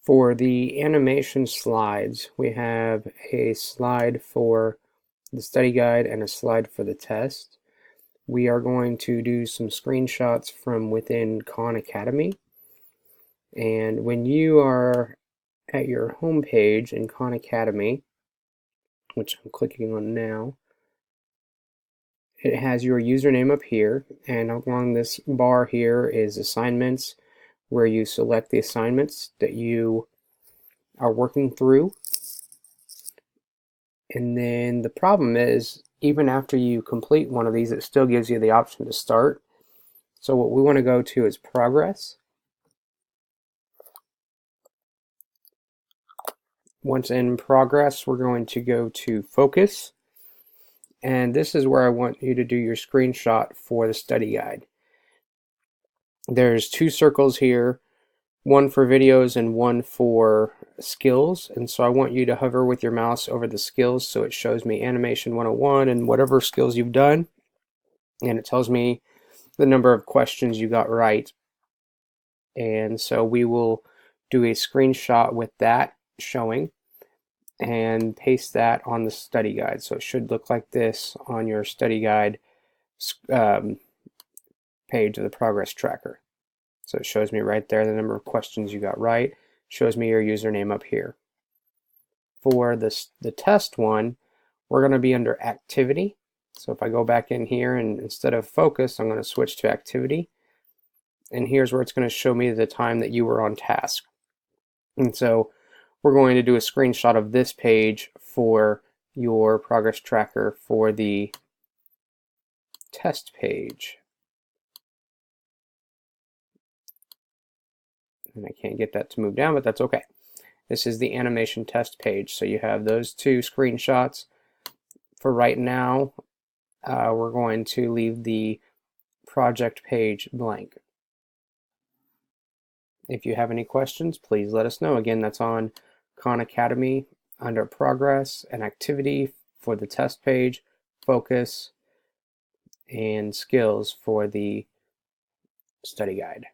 For the animation slides, we have a slide for the study guide and a slide for the test. We are going to do some screenshots from within Khan Academy. And when you are at your home page in Khan Academy, which I'm clicking on now, it has your username up here, and along this bar here is assignments, where you select the assignments that you are working through. And then the problem is, even after you complete one of these, it still gives you the option to start. So what we want to go to is progress. Once in progress, we're going to go to focus. And this is where I want you to do your screenshot for the study guide. There's two circles here, one for videos and one for skills. And so I want you to hover with your mouse over the skills so it shows me Animation 101 and whatever skills you've done. And it tells me the number of questions you got right. And so we will do a screenshot with that showing and paste that on the study guide. So it should look like this on your study guide page of the progress tracker. So it shows me right there the number of questions you got right, shows me your username up here. For the test one, we're going to be under activity. So if I go back in here and instead of focus, I'm going to switch to activity. And here's where it's going to show me the time that you were on task. And so we're going to do a screenshot of this page for your progress tracker for the test page. And I can't get that to move down, but that's okay. This is the animation test page. So you have those two screenshots. For right now, we're going to leave the project page blank. If you have any questions, please let us know. Again, that's on Khan Academy under progress and activity for the test page, focus, and skills for the study guide.